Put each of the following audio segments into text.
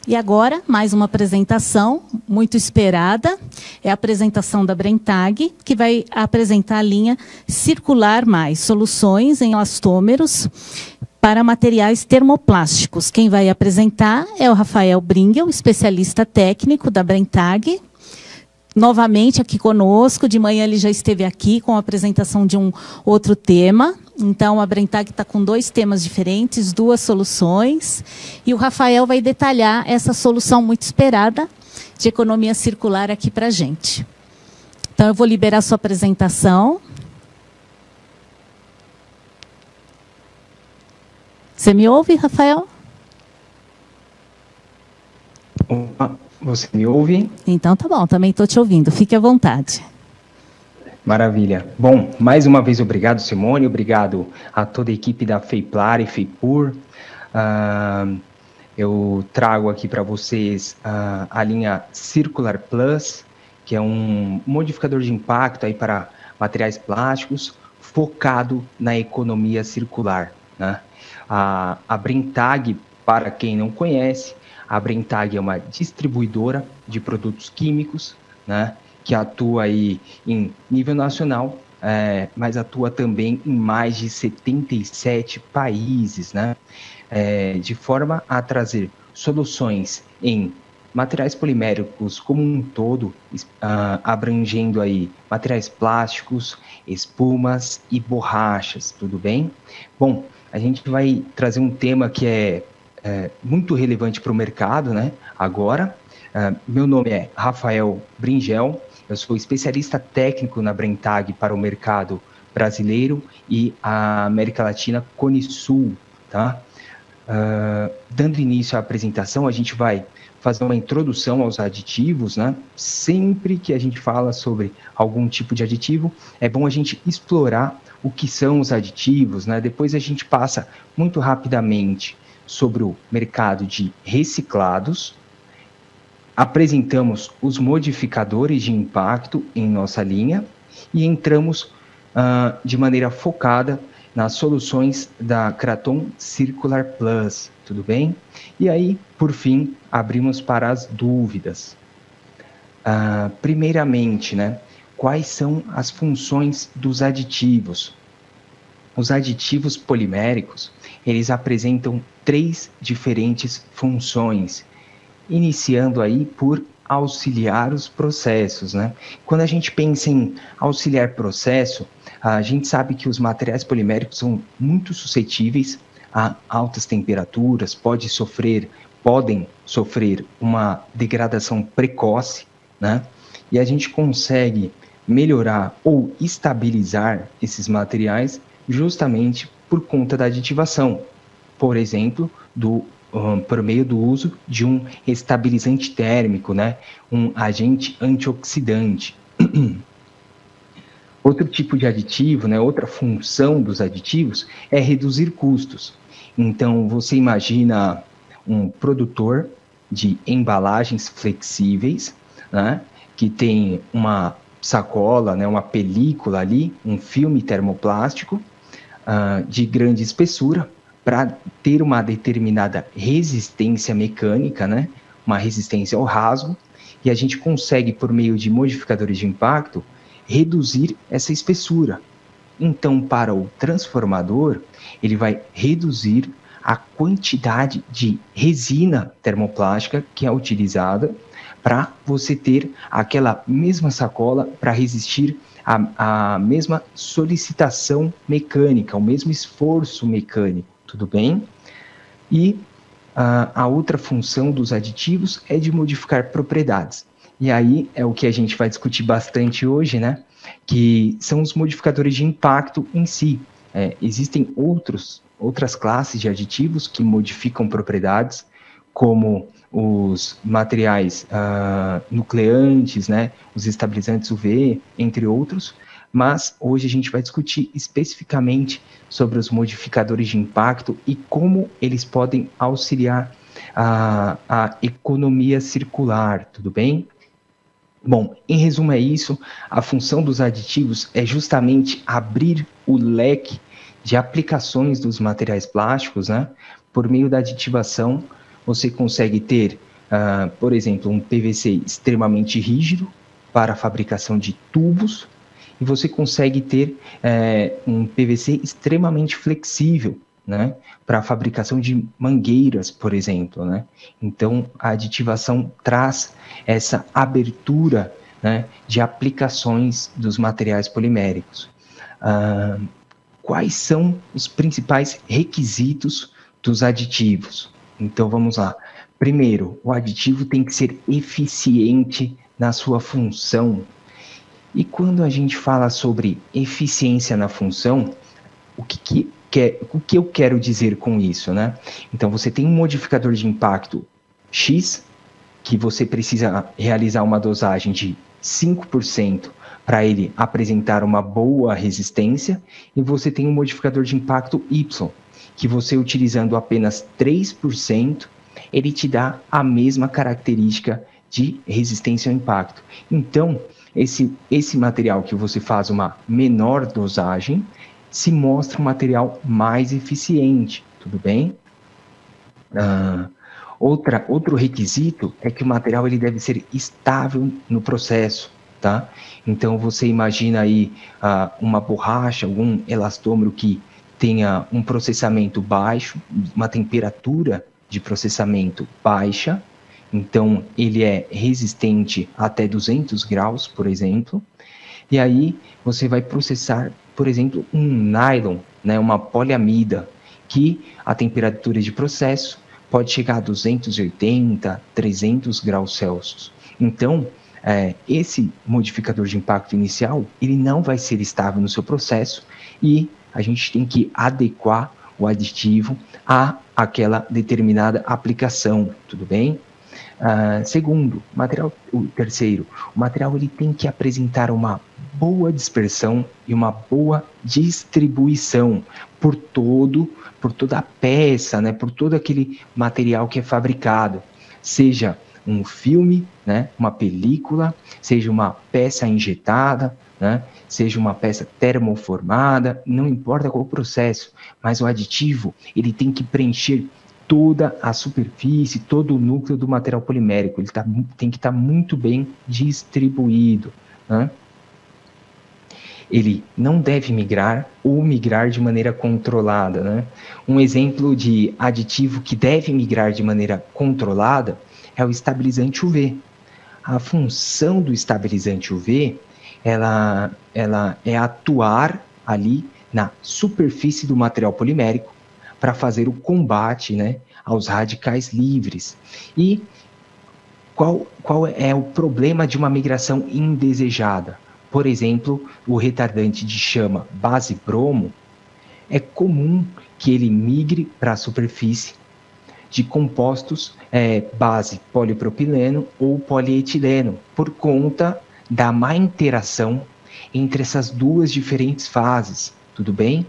E agora, mais uma apresentação muito esperada, é a apresentação da Brentag, que vai apresentar a linha Circular Mais, soluções em elastômeros para materiais termoplásticos. Quem vai apresentar é o Rafael Bringel, especialista técnico da Brentag, novamente aqui conosco. De manhã ele já esteve aqui com a apresentação de um outro tema. Então, a Brentag está com 2 temas diferentes, 2 soluções. E o Rafael vai detalhar essa solução muito esperada de economia circular aqui para a gente. Então, eu vou liberar a sua apresentação. Você me ouve, Rafael? Opa, você me ouve? Então, tá bom, também estou te ouvindo. Fique à vontade. Maravilha. Bom, mais uma vez, obrigado, Simone, obrigado a toda a equipe da FEIPLAR e FEIPUR. Eu trago aqui para vocês a linha Circular Plus, que é um modificador de impacto aí para materiais plásticos, focado na economia circular, né? A Brentag, para quem não conhece, a Brentag é uma distribuidora de produtos químicos, né, que atua aí em nível nacional, mas atua também em mais de 77 países, né, de forma a trazer soluções em materiais poliméricos como um todo, abrangendo aí materiais plásticos, espumas e borrachas, tudo bem? Bom, a gente vai trazer um tema que é muito relevante para o mercado, né? Agora, meu nome é Rafael Bringel, eu sou especialista técnico na Brentag para o mercado brasileiro e a América Latina Cone-Sul, tá? Dando início à apresentação, a gente vai fazer uma introdução aos aditivos, né? Sempre que a gente fala sobre algum tipo de aditivo, é bom a gente explorar o que são os aditivos, né? Depois a gente passa muito rapidamente sobre o mercado de reciclados, apresentamos os modificadores de impacto em nossa linha e entramos de maneira focada nas soluções da Kraton Circular Plus, tudo bem? E aí, por fim, abrimos para as dúvidas. Primeiramente, né, quais são as funções dos aditivos? Os aditivos poliméricos, eles apresentam 3 diferentes funções, iniciando aí por auxiliar os processos, né? Quando a gente pensa em auxiliar processo, a gente sabe que os materiais poliméricos são muito suscetíveis a altas temperaturas, podem sofrer uma degradação precoce, né? E a gente consegue melhorar ou estabilizar esses materiais justamente por conta da aditivação, por exemplo, por meio do uso de um estabilizante térmico, né? Um agente antioxidante. Outro tipo de aditivo, né? Outra função dos aditivos é reduzir custos. Então, você imagina um produtor de embalagens flexíveis, né? Que tem uma sacola, né? Uma película ali, um filme termoplástico de grande espessura, para ter uma determinada resistência mecânica, né? Uma resistência ao rasgo, e a gente consegue, por meio de modificadores de impacto, reduzir essa espessura. Então, para o transformador, ele vai reduzir a quantidade de resina termoplástica que é utilizada para você ter aquela mesma sacola para resistir à mesma solicitação mecânica, ao mesmo esforço mecânico, tudo bem? E a outra função dos aditivos é de modificar propriedades. E aí é o que a gente vai discutir bastante hoje, né? Que são os modificadores de impacto em si. Existem outras classes de aditivos que modificam propriedades, como os materiais nucleantes, né? Os estabilizantes UV, entre outros. Mas hoje a gente vai discutir especificamente sobre os modificadores de impacto e como eles podem auxiliar a economia circular, tudo bem? Bom, em resumo é isso. A função dos aditivos é justamente abrir o leque de aplicações dos materiais plásticos, né? Por meio da aditivação, você consegue ter por exemplo, um PVC extremamente rígido para a fabricação de tubos, e você consegue ter um PVC extremamente flexível, né, para a fabricação de mangueiras, por exemplo, né? Então, a aditivação traz essa abertura, né, de aplicações dos materiais poliméricos. Quais são os principais requisitos dos aditivos? Então, vamos lá. Primeiro, o aditivo tem que ser eficiente na sua função. E quando a gente fala sobre eficiência na função, o que eu quero dizer com isso, né? Então, você tem um modificador de impacto X, que você precisa realizar uma dosagem de 5% para ele apresentar uma boa resistência, e você tem um modificador de impacto Y, que você utilizando apenas 3%, ele te dá a mesma característica de resistência ao impacto. Então, esse material que você faz uma menor dosagem, se mostra um material mais eficiente, tudo bem? Outro requisito é que o material ele deve ser estável no processo, tá? Então, você imagina aí uma borracha, algum elastômero que tenha um processamento baixo, uma temperatura de processamento baixa, então ele é resistente até 200 graus, por exemplo, e aí você vai processar, por exemplo, um nylon, né, uma poliamida, que a temperatura de processo pode chegar a 280, 300 graus Celsius. Então, esse modificador de impacto inicial, ele não vai ser estável no seu processo e a gente tem que adequar o aditivo a aquela determinada aplicação, tudo bem? Terceiro, o material ele tem que apresentar uma boa dispersão e uma boa distribuição por toda a peça, né, por todo aquele material que é fabricado, seja um filme, né, uma película, seja uma peça injetada, né, seja uma peça termoformada, não importa qual o processo, mas o aditivo ele tem que preencher toda a superfície, todo o núcleo do material polimérico, ele tem que estar muito bem distribuído, né? Ele não deve migrar ou migrar de maneira controlada, né? Um exemplo de aditivo que deve migrar de maneira controlada é o estabilizante UV. A função do estabilizante UV, ela é atuar ali na superfície do material polimérico para fazer o combate, né, aos radicais livres. E qual é o problema de uma migração indesejada? Por exemplo, o retardante de chama base bromo, é comum que ele migre para a superfície de compostos base polipropileno ou polietileno, por conta da má interação entre essas duas diferentes fases, tudo bem?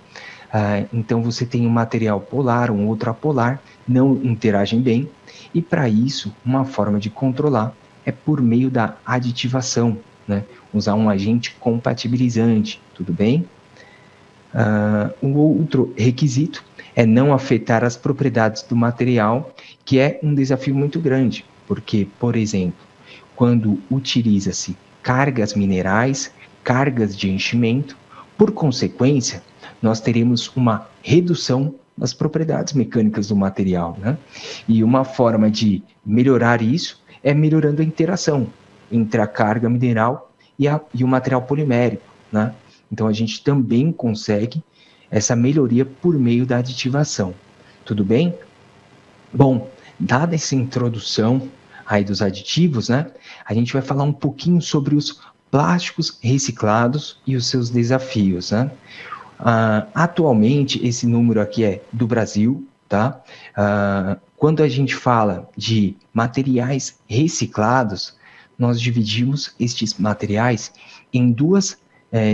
Então você tem um material polar, um outro apolar, não interagem bem, e para isso, uma forma de controlar é por meio da aditivação, né? Usar um agente compatibilizante, tudo bem? Um outro requisito é não afetar as propriedades do material, que é um desafio muito grande, porque, por exemplo, quando utiliza-se cargas minerais, cargas de enchimento, por consequência, nós teremos uma redução das propriedades mecânicas do material, né? E uma forma de melhorar isso é melhorando a interação entre a carga mineral e o material polimérico, né? Então, a gente também consegue essa melhoria por meio da aditivação. Tudo bem? Bom, dada essa introdução aí dos aditivos, né? A gente vai falar um pouquinho sobre os plásticos reciclados e os seus desafios, né? Atualmente, esse número aqui é do Brasil, tá? Quando a gente fala de materiais reciclados, nós dividimos estes materiais em duas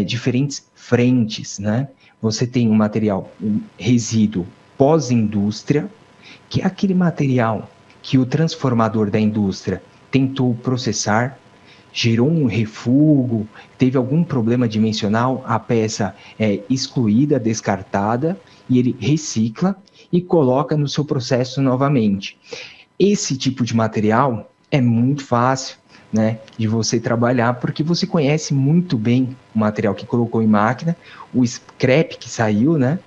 diferentes frentes, né? Você tem um material, um resíduo pós-indústria, que é aquele material que o transformador da indústria tentou processar, gerou um refúgio, teve algum problema dimensional, a peça é excluída, descartada, e ele recicla e coloca no seu processo novamente. esse tipo de material é muito fácil, né, de você trabalhar, porque você conhece muito bem o material que colocou em máquina, o scrap que saiu, né?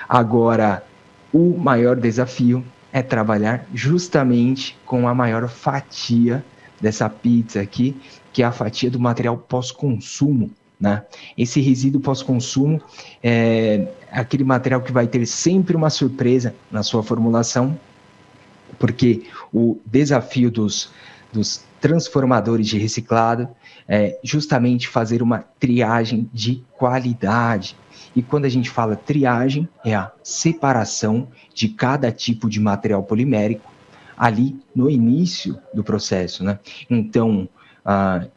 Agora, o maior desafio é trabalhar justamente com a maior fatia dessa pizza aqui, que é a fatia do material pós-consumo, né? Esse resíduo pós-consumo é aquele material que vai ter sempre uma surpresa na sua formulação, porque o desafio dos transformadores de reciclado é justamente fazer uma triagem de qualidade. E quando a gente fala triagem, é a separação de cada tipo de material polimérico ali no início do processo, né? Então,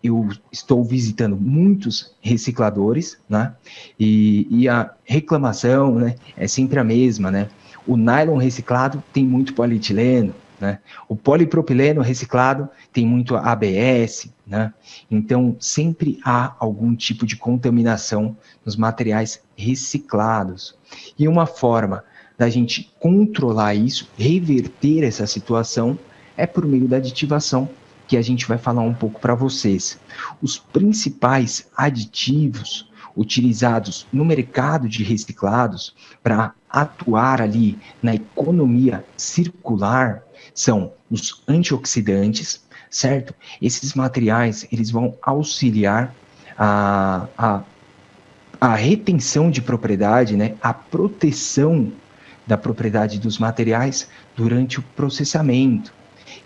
eu estou visitando muitos recicladores, né? E a reclamação, né, é sempre a mesma, né? O nylon reciclado tem muito polietileno, né? O polipropileno reciclado tem muito ABS, né? Então, sempre há algum tipo de contaminação nos materiais reciclados. E uma forma da gente controlar isso, reverter essa situação, é por meio da aditivação, que a gente vai falar um pouco para vocês. Os principais aditivos utilizados no mercado de reciclados para atuar ali na economia circular são os antioxidantes, certo? Esses materiais, eles vão auxiliar a retenção de propriedade, né? A proteção da propriedade dos materiais durante o processamento.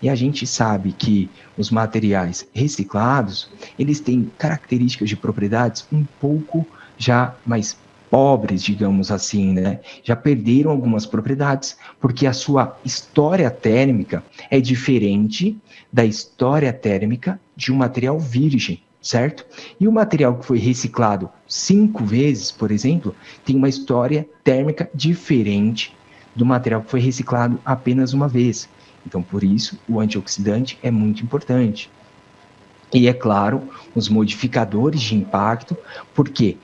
E a gente sabe que os materiais reciclados, eles têm características de propriedades um pouco já mais pobres, digamos assim, né? Já perderam algumas propriedades, porque a sua história térmica é diferente da história térmica de um material virgem, certo? E o material que foi reciclado 5 vezes, por exemplo, tem uma história térmica diferente do material que foi reciclado apenas uma vez. Então, por isso, o antioxidante é muito importante. E, é claro, os modificadores de impacto, porque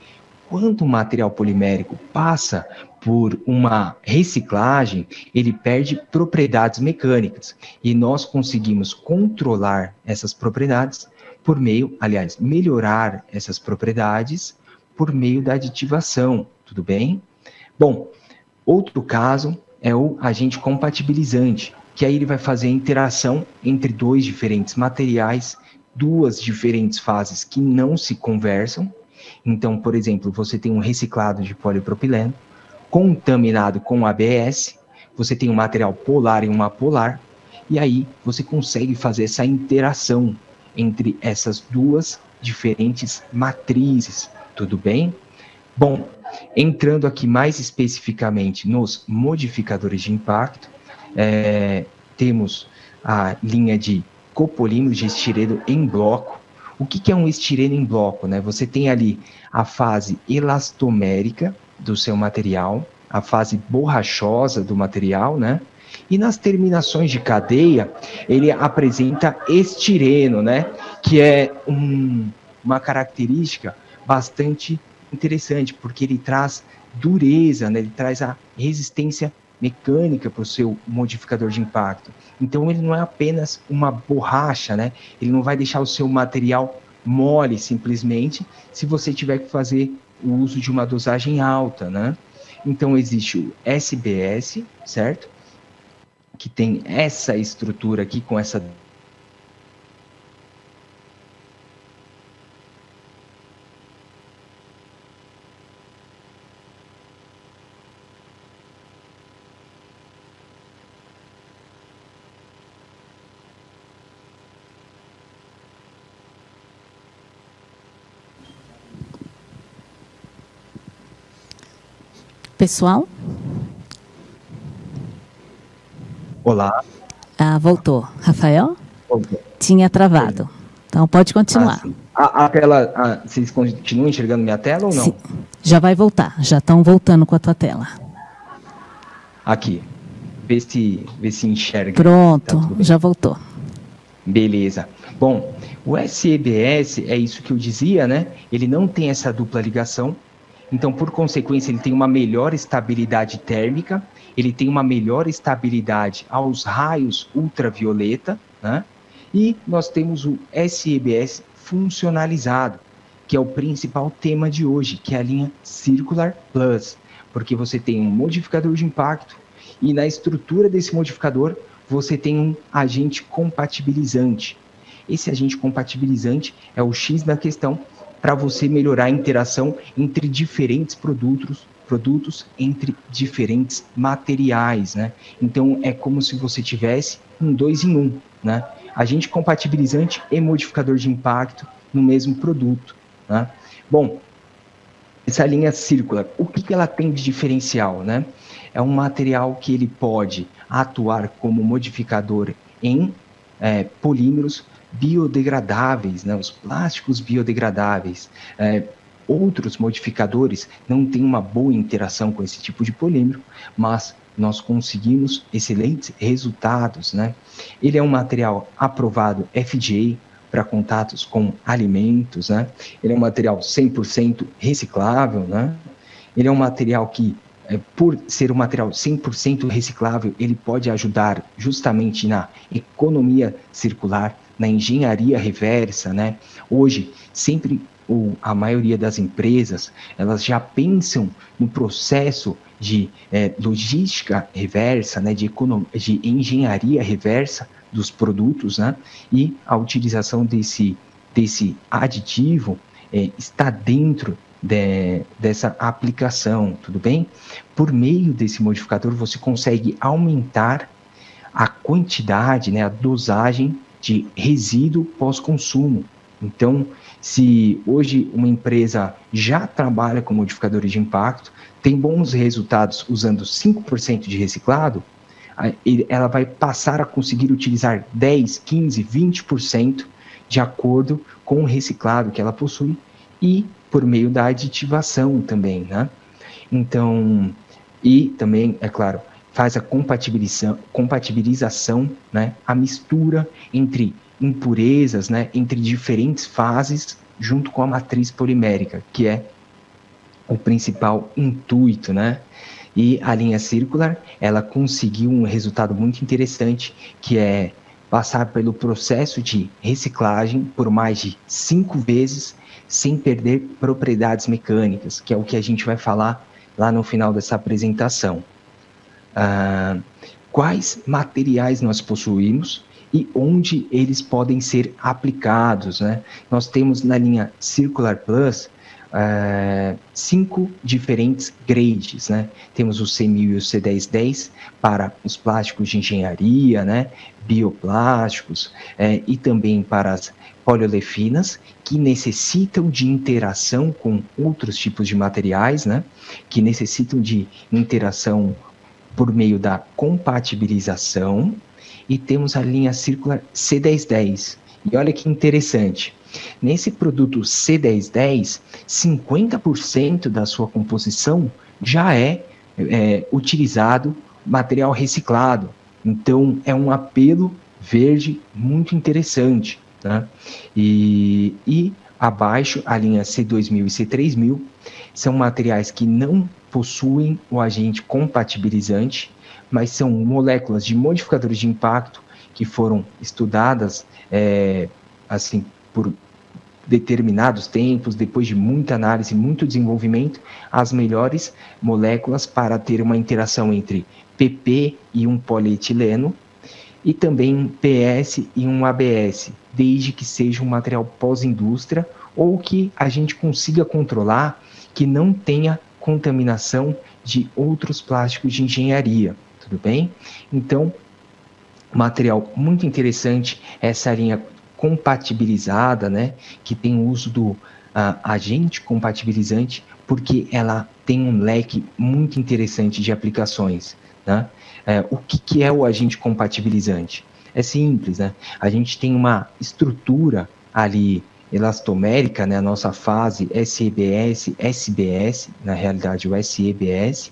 quando o material polimérico passa por uma reciclagem, ele perde propriedades mecânicas. E nós conseguimos controlar essas propriedades por meio, aliás, melhorar essas propriedades por meio da aditivação, tudo bem? Bom, outro caso é o agente compatibilizante, que aí ele vai fazer a interação entre dois diferentes materiais, duas diferentes fases que não se conversam. Então, por exemplo, você tem um reciclado de polipropileno contaminado com ABS, você tem um material polar e um apolar, e aí você consegue fazer essa interação entre essas duas diferentes matrizes, tudo bem? Bom, entrando aqui mais especificamente nos modificadores de impacto, temos a linha de copolímeros de estireno em bloco. O que é um estireno em bloco, né? Você tem ali a fase elastomérica do seu material, a fase borrachosa do material, né? E nas terminações de cadeia, ele apresenta estireno, né? Que é uma característica bastante interessante, porque ele traz dureza, né? Ele traz a resistência mecânica para o seu modificador de impacto. Então, ele não é apenas uma borracha, né? Ele não vai deixar o seu material mole, simplesmente, se você tiver que fazer o uso de uma dosagem alta, né? Então, existe o SBS, certo? Que tem essa estrutura aqui, com essa... Pessoal? Olá. Voltou. Rafael? Voltou. Tinha travado. Então, pode continuar. A tela, vocês continuam enxergando minha tela ou não? Sim. Já vai voltar. Já estão voltando com a tua tela. Aqui. Vê se enxerga. Pronto. Tá, já voltou. Beleza. Bom, o SBS é isso que eu dizia, né? Ele não tem essa dupla ligação. Então, por consequência, ele tem uma melhor estabilidade térmica ele tem uma melhor estabilidade aos raios ultravioleta, né? E nós temos o SEBS funcionalizado, que é o principal tema de hoje, que é a linha Circular Plus, porque você tem um modificador de impacto e na estrutura desse modificador você tem um agente compatibilizante. Esse agente compatibilizante é o X da questão para você melhorar a interação entre diferentes produtos entre diferentes materiais, né? Então é como se você tivesse um 2 em 1, né? Agente compatibilizante e modificador de impacto no mesmo produto, né? Bom, essa linha Circular, o que ela tem de diferencial, né? É um material que ele pode atuar como modificador em polímeros biodegradáveis, né? Os plásticos biodegradáveis. Outros modificadores não têm uma boa interação com esse tipo de polímero, mas nós conseguimos excelentes resultados, né? Ele é um material aprovado FDA para contatos com alimentos, né? Ele é um material 100% reciclável, né? Ele é um material que, por ser um material 100% reciclável, ele pode ajudar justamente na economia circular, na engenharia reversa, né? Hoje, a maioria das empresas, elas já pensam no processo de logística reversa, né, de engenharia reversa dos produtos, né, e a utilização desse aditivo está dentro dessa aplicação, tudo bem? Por meio desse modificador, você consegue aumentar a quantidade, né, a dosagem de resíduo pós-consumo. Então, se hoje uma empresa já trabalha com modificadores de impacto, tem bons resultados usando 5% de reciclado, ela vai passar a conseguir utilizar 10, 15, 20% de acordo com o reciclado que ela possui e por meio da aditivação também, né? Então, e também, é claro, faz a compatibilização, né? A mistura entre impurezas, né, entre diferentes fases, junto com a matriz polimérica, que é o principal intuito, né? E a linha Circular, ela conseguiu um resultado muito interessante, que é passar pelo processo de reciclagem por mais de 5 vezes, sem perder propriedades mecânicas, que é o que a gente vai falar lá no final dessa apresentação. Quais materiais nós possuímos e onde eles podem ser aplicados, né? Nós temos na linha Circular Plus 5 diferentes grades, né? Temos o C1000 e o C1010 para os plásticos de engenharia, né? Bioplásticos, e também para as poliolefinas, que necessitam de interação com outros tipos de materiais, né? Que necessitam de interação por meio da compatibilização. E temos a linha Circular C1010. E olha que interessante, nesse produto C1010, 50% da sua composição já é utilizado material reciclado. Então, é um apelo verde muito interessante, né? E abaixo, a linha C2000 e C3000, são materiais que não possuem o agente compatibilizante, mas são moléculas de modificadores de impacto que foram estudadas assim, por determinados tempos, depois de muita análise, muito desenvolvimento, as melhores moléculas para ter uma interação entre PP e um polietileno, e também PS e um ABS, desde que seja um material pós-indústria ou que a gente consiga controlar que não tenha contaminação de outros plásticos de engenharia. Tudo bem? Então, material muito interessante, essa linha compatibilizada, né, que tem o uso do agente compatibilizante, porque ela tem um leque muito interessante de aplicações, né? O que é o agente compatibilizante? É simples, né? A gente tem uma estrutura ali elastomérica, né, a nossa fase SEBS, SBS, na realidade o SEBS,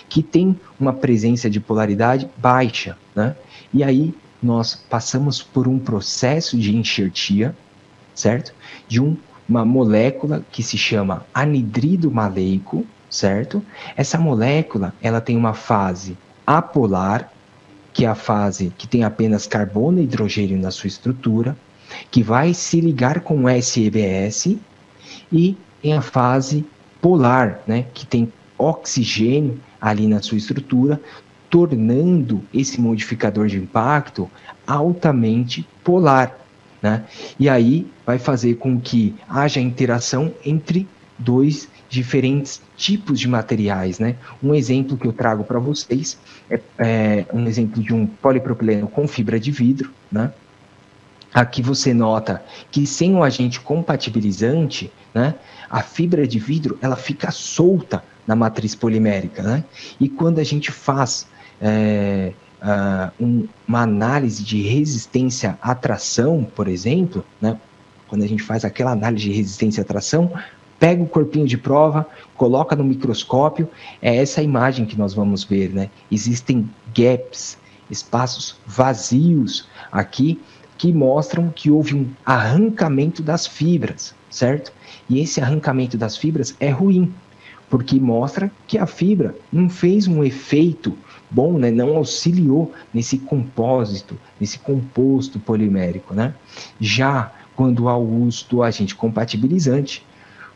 que tem uma presença de polaridade baixa, né? E aí nós passamos por um processo de enxertia, certo? De uma molécula que se chama anidrido maleico, certo? Essa molécula, ela tem uma fase apolar, que é a fase que tem apenas carbono e hidrogênio na sua estrutura, que vai se ligar com o SEBS, e tem a fase polar, né, que tem oxigênio ali na sua estrutura, tornando esse modificador de impacto altamente polar, né? E aí vai fazer com que haja interação entre dois diferentes tipos de materiais, né? Um exemplo que eu trago para vocês é um exemplo de um polipropileno com fibra de vidro, né? Aqui você nota que sem o agente compatibilizante, né, a fibra de vidro ela fica solta na matriz polimérica, né? E quando a gente faz uma análise de resistência à tração, por exemplo, né, quando a gente faz aquela análise de resistência à tração, pega o corpinho de prova, coloca no microscópio, é essa imagem que nós vamos ver, né? Existem gaps, espaços vazios aqui, que mostram que houve um arrancamento das fibras, certo? E esse arrancamento das fibras é ruim, porque mostra que a fibra não fez um efeito bom, né? Não auxiliou nesse compósito, nesse composto polimérico, né? Já quando há o uso do agente compatibilizante,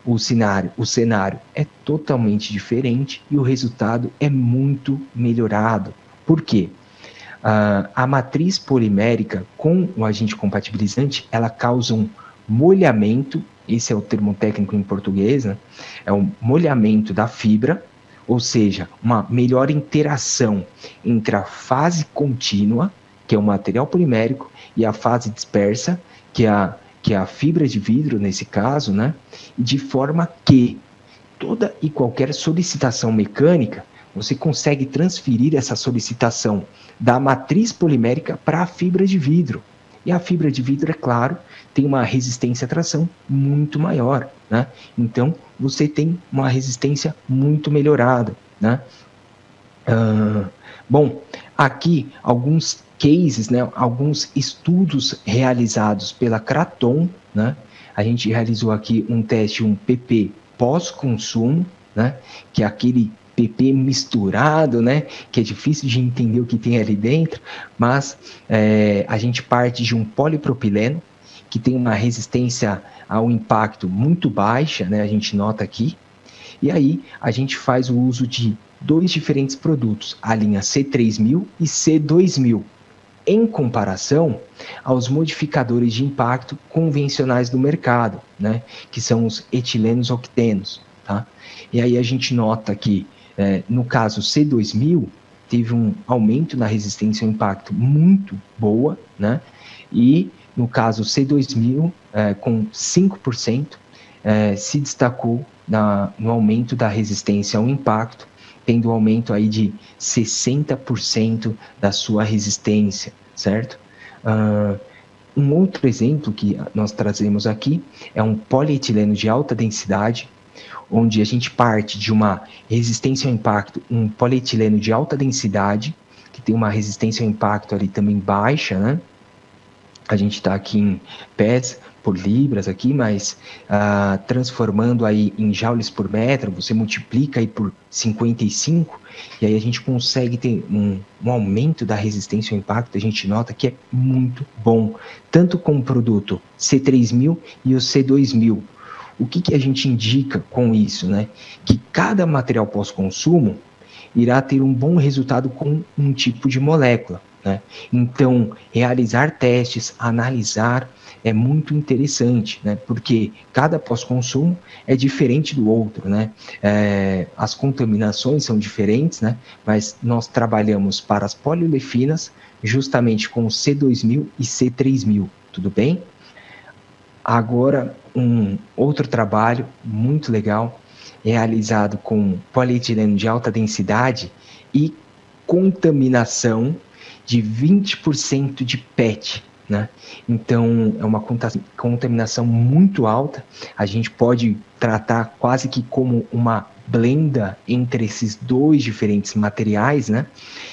o cenário é totalmente diferente e o resultado é muito melhorado. Por quê? A matriz polimérica com o agente compatibilizante, ela causa um molhamento, esse é o termo técnico em português, né? É um molhamento da fibra, ou seja, uma melhor interação entre a fase contínua, que é o material polimérico, e a fase dispersa, que é a fibra de vidro, nesse caso, né? De forma que toda e qualquer solicitação mecânica, você consegue transferir essa solicitação da matriz polimérica para a fibra de vidro. E a fibra de vidro, é claro, tem uma resistência à tração muito maior, né? Então, você tem uma resistência muito melhorada, né? Bom, aqui alguns cases, né? Alguns estudos realizados pela Kraton, né? A gente realizou aqui um teste, um PP pós-consumo, né? Que é aquele PP misturado, né? Que é difícil de entender o que tem ali dentro, mas a gente parte de um polipropileno que tem uma resistência ao impacto muito baixa, né? A gente nota aqui. E aí a gente faz o uso de dois diferentes produtos, a linha C3000 e C2000, em comparação aos modificadores de impacto convencionais do mercado, né? Que são os etilenos octenos, tá? E aí a gente nota que no caso C2000, teve um aumento na resistência ao impacto muito boa, né? E no caso C2000, com 5%, se destacou no aumento da resistência ao impacto, tendo um aumento aí de 60% da sua resistência, certo? Um outro exemplo que nós trazemos aqui é um polietileno de alta densidade, onde a gente parte de uma resistência ao impacto, um polietileno de alta densidade, que tem uma resistência ao impacto ali também baixa, né? A gente está aqui em pés por libras aqui, mas transformando aí em joules por metro, você multiplica aí por 55, e aí a gente consegue ter um aumento da resistência ao impacto, a gente nota que é muito bom, tanto com o produto C3000 e o C2000. O que a gente indica com isso, né? Que cada material pós-consumo irá ter um bom resultado com um tipo de molécula, né? Então, realizar testes, analisar, é muito interessante, né? Porque cada pós-consumo é diferente do outro, né? As contaminações são diferentes, né? Mas nós trabalhamos para as poliolefinas justamente com o C2000 e C3000, tudo bem? Agora, um outro trabalho muito legal, realizado com polietileno de alta densidade e contaminação de 20% de PET, né? Então, é uma contaminação muito alta, a gente pode tratar quase que como uma blenda entre esses dois diferentes materiais, né?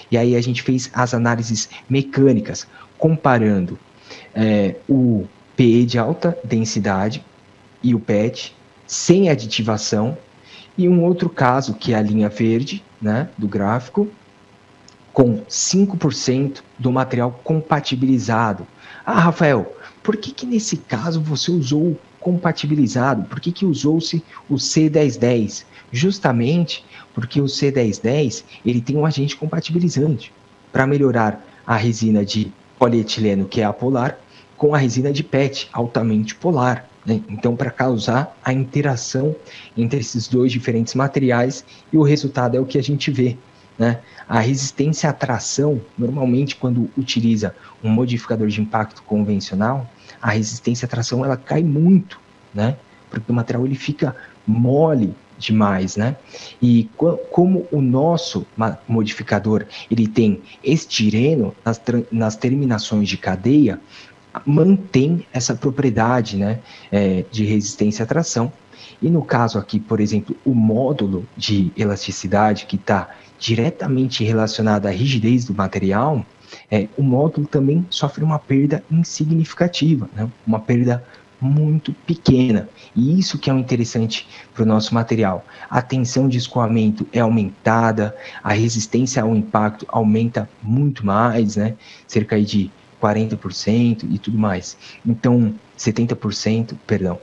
E aí a gente fez as análises mecânicas, comparando o PE de alta densidade e o PET sem aditivação, e um outro caso que é a linha verde, né, do gráfico, com 5% do material compatibilizado. Ah, Rafael, por que nesse caso você usou o compatibilizado? Por que usou-se o C1010? Justamente porque o C1010 ele tem um agente compatibilizante para melhorar a resina de polietileno, que é apolar, com a resina de PET, altamente polar, né? Então, para causar a interação entre esses dois diferentes materiais, e o resultado é o que a gente vê, né? A resistência à tração, normalmente quando utiliza um modificador de impacto convencional, a resistência à tração ela cai muito, né? Porque o material ele fica mole demais, né? E como o nosso modificador ele tem estireno nas terminações de cadeia, mantém essa propriedade, né, de resistência à tração. E no caso aqui, por exemplo, o módulo de elasticidade que está diretamente relacionado à rigidez do material, o módulo também sofre uma perda insignificativa, né? Uma perda muito pequena. E isso que é o interessante para o nosso material. A tensão de escoamento é aumentada, a resistência ao impacto aumenta muito mais, né? Cerca de 40% e tudo mais. Então, 70%, perdão.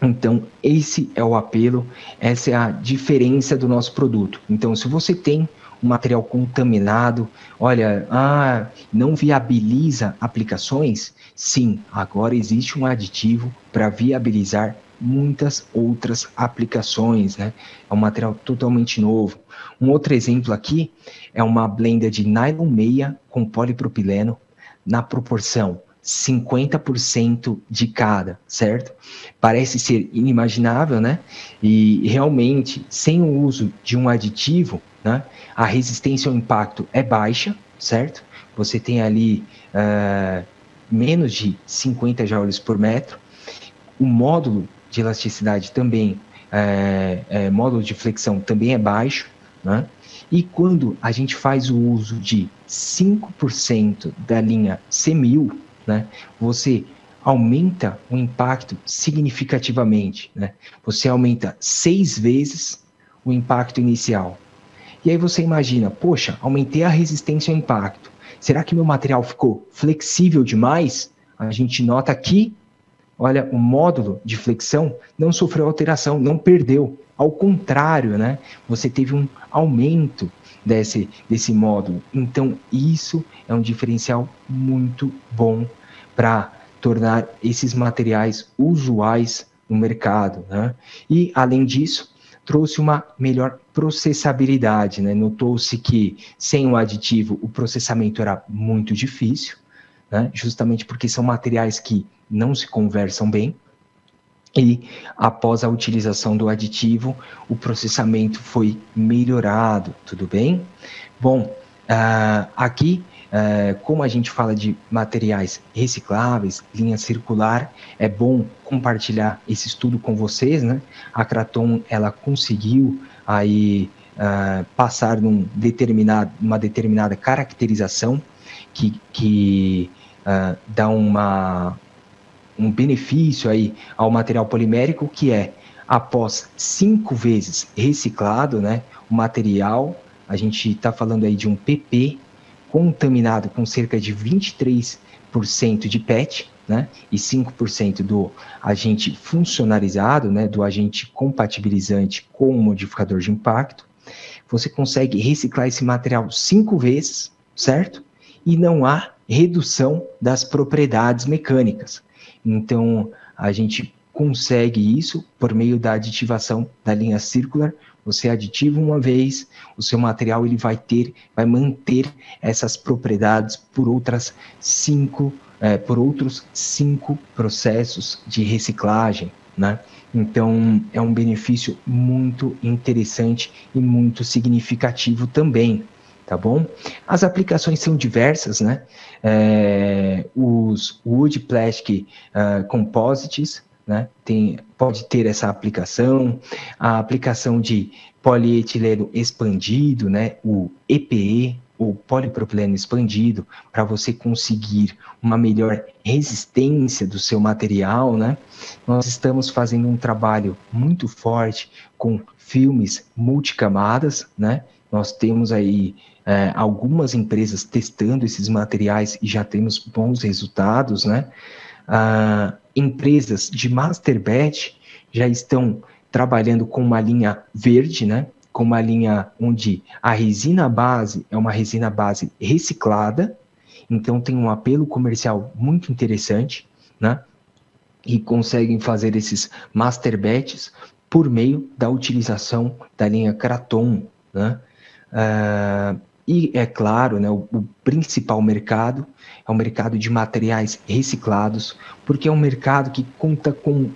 Então, esse é o apelo, essa é a diferença do nosso produto. Então, se você tem um material contaminado, olha, não viabiliza aplicações? Sim, agora existe um aditivo para viabilizar muitas outras aplicações, né? É um material totalmente novo. Um outro exemplo aqui é uma blenda de nylon meia com polipropileno na proporção 50% de cada, certo? Parece ser inimaginável, né? E realmente, sem o uso de um aditivo, né, a resistência ao impacto é baixa, certo? Você tem ali menos de 50 joules por metro. O módulo de elasticidade também, módulo de flexão também é baixo, né? E quando a gente faz o uso de 5% da linha C1000, né, você aumenta o impacto significativamente, né? Você aumenta 6 vezes o impacto inicial. E aí você imagina, poxa, aumentei a resistência ao impacto. Será que meu material ficou flexível demais? A gente nota aqui, olha, o módulo de flexão não sofreu alteração, não perdeu. Ao contrário, né? Você teve um aumento desse módulo. Então, isso é um diferencial muito bom para tornar esses materiais usuais no mercado, né? E, além disso, trouxe uma melhor processabilidade, né? Notou-se que, sem o aditivo, o processamento era muito difícil, né? Justamente porque são materiais que não se conversam bem, e após a utilização do aditivo, o processamento foi melhorado, tudo bem? Bom, aqui, como a gente fala de materiais recicláveis, linha circular, é bom compartilhar esse estudo com vocês, né? A Kraton, ela conseguiu aí passar numa determinada caracterização que dá um benefício aí ao material polimérico, que é, após 5 vezes reciclado, né, o material, a gente está falando aí de um PP contaminado com cerca de 23% de PET, né, e 5% do agente funcionalizado, né, do agente compatibilizante com o modificador de impacto, você consegue reciclar esse material 5 vezes, certo? E não há redução das propriedades mecânicas. Então, a gente consegue isso por meio da aditivação da linha circular. Você aditiva uma vez, o seu material ele vai manter essas propriedades por outros 5 processos de reciclagem, né? Então, é um benefício muito interessante e muito significativo também, tá bom? As aplicações são diversas, né? Os Wood Plastic Composites, né? Pode ter essa aplicação, a aplicação de polietileno expandido, né? O EPE, ou polipropileno expandido, para você conseguir uma melhor resistência do seu material, né? Nós estamos fazendo um trabalho muito forte com filmes multicamadas, né? Nós temos aí algumas empresas testando esses materiais e já temos bons resultados, né? Empresas de Master Batch já estão trabalhando com uma linha verde, né? Com uma linha onde a resina base é uma resina base reciclada, então tem um apelo comercial muito interessante, né? E conseguem fazer esses Master Batches por meio da utilização da linha Kraton, né? E é claro, né, o principal mercado é o mercado de materiais reciclados, porque é um mercado que conta com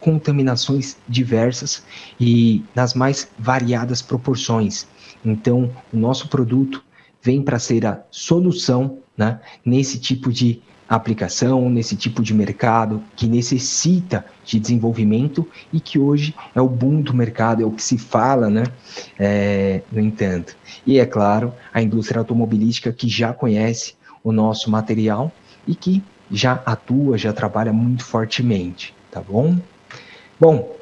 contaminações diversas e nas mais variadas proporções. Então, o nosso produto vem para ser a solução, né, nesse tipo de aplicação, nesse tipo de mercado que necessita de desenvolvimento e que hoje é o boom do mercado, é o que se fala, né? No entanto. E é claro, a indústria automobilística que já conhece o nosso material e que já atua, já trabalha muito fortemente, tá bom? Bom,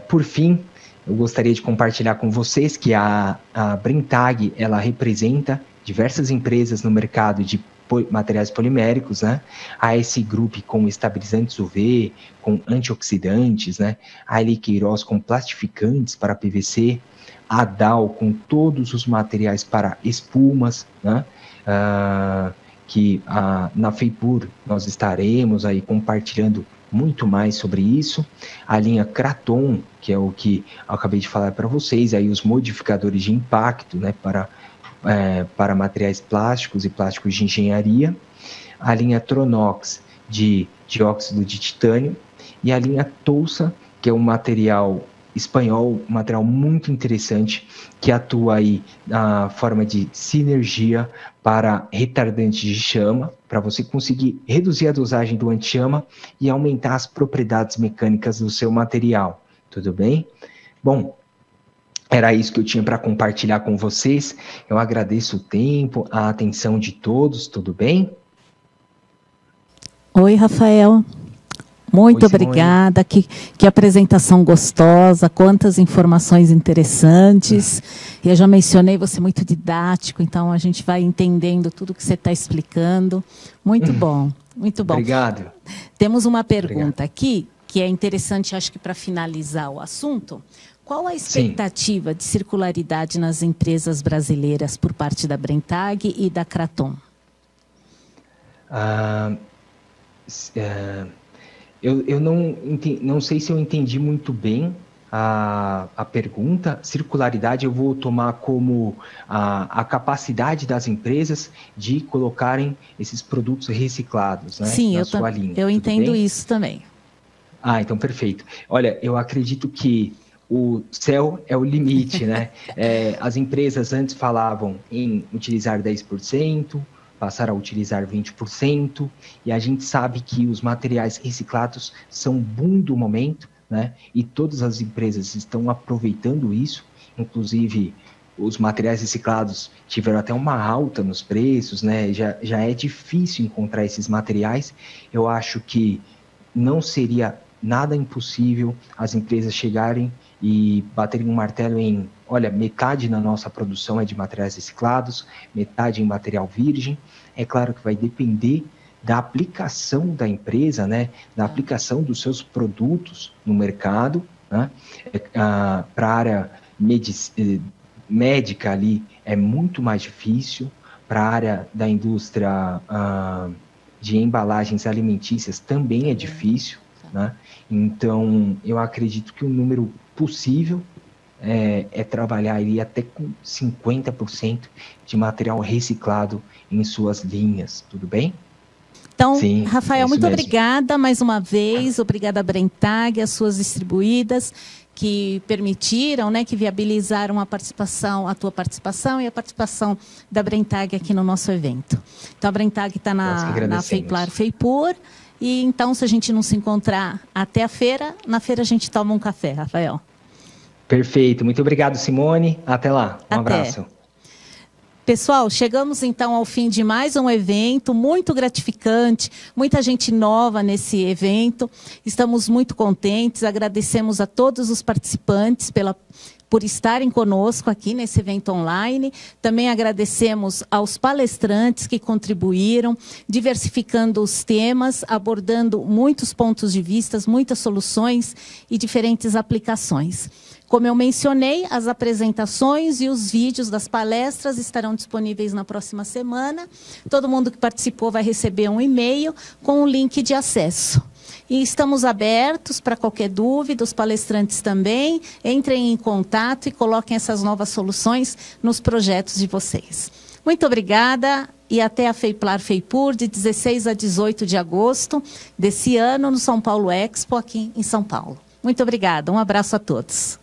por fim, eu gostaria de compartilhar com vocês que a Brenntag, ela representa diversas empresas no mercado de materiais poliméricos, né? A S Group com estabilizantes UV, com antioxidantes, né? A L Queiroz com plastificantes para PVC, a Dow com todos os materiais para espumas, né? Que na FEIPUR nós estaremos aí compartilhando muito mais sobre isso. A linha Kraton, que é o que eu acabei de falar para vocês, aí os modificadores de impacto, né, para materiais plásticos e plásticos de engenharia, a linha Tronox de dióxido de titânio e a linha Tousa, que é um material espanhol, um material muito interessante, que atua aí na forma de sinergia para retardantes de chama, para você conseguir reduzir a dosagem do antichama e aumentar as propriedades mecânicas do seu material. Tudo bem? Bom, era isso que eu tinha para compartilhar com vocês. Eu agradeço o tempo, a atenção de todos, tudo bem? Oi, Rafael. Muito obrigada, que apresentação gostosa, quantas informações interessantes. E eu já mencionei, você é muito didático, então a gente vai entendendo tudo que você está explicando. Muito bom, muito bom. Obrigado. Temos uma pergunta aqui, que é interessante, acho que para finalizar o assunto. Qual a expectativa de circularidade nas empresas brasileiras por parte da Brenntag e da Kraton? Eu não sei se eu entendi muito bem a pergunta. Circularidade eu vou tomar como a capacidade das empresas de colocarem esses produtos reciclados, né, Sim, na sua linha. Eu entendo isso também. Então perfeito. Olha, eu acredito que o céu é o limite, né? As empresas antes falavam em utilizar 10%, passar a utilizar 20%, e a gente sabe que os materiais reciclados são boom do momento, né? E todas as empresas estão aproveitando isso, inclusive os materiais reciclados tiveram até uma alta nos preços, né? Já é difícil encontrar esses materiais. Eu acho que não seria nada impossível as empresas chegarem e baterem um martelo em, olha, metade da nossa produção é de materiais reciclados, metade em material virgem. É claro que vai depender da aplicação da empresa, né, da aplicação dos seus produtos no mercado, né? Para a área médica ali é muito mais difícil, para a área da indústria de embalagens alimentícias também é difícil, né? Então, eu acredito que o número possível é trabalhar ali até com 50% de material reciclado em suas linhas, tudo bem? Então, Sim, Rafael, muito obrigada mais uma vez, obrigada a Brenntag, as suas distribuídas, que permitiram, né, que viabilizaram a tua participação e a participação da Brenntag aqui no nosso evento. Então, a Brenntag está na FEIPUR, e então, se a gente não se encontrar até a feira, na feira a gente toma um café, Rafael. Perfeito, muito obrigado, Simone. Até lá, um abraço. Pessoal, chegamos então ao fim de mais um evento muito gratificante, muita gente nova nesse evento. Estamos muito contentes, agradecemos a todos os participantes por estarem conosco aqui nesse evento online. Também agradecemos aos palestrantes que contribuíram, diversificando os temas, abordando muitos pontos de vista, muitas soluções e diferentes aplicações. Como eu mencionei, as apresentações e os vídeos das palestras estarão disponíveis na próxima semana. Todo mundo que participou vai receber um e-mail com um link de acesso. E estamos abertos para qualquer dúvida, os palestrantes também. Entrem em contato e coloquem essas novas soluções nos projetos de vocês. Muito obrigada e até a FEIPLAR-FEIPUR, de 16 a 18 de agosto desse ano, no São Paulo Expo, aqui em São Paulo. Muito obrigada, um abraço a todos.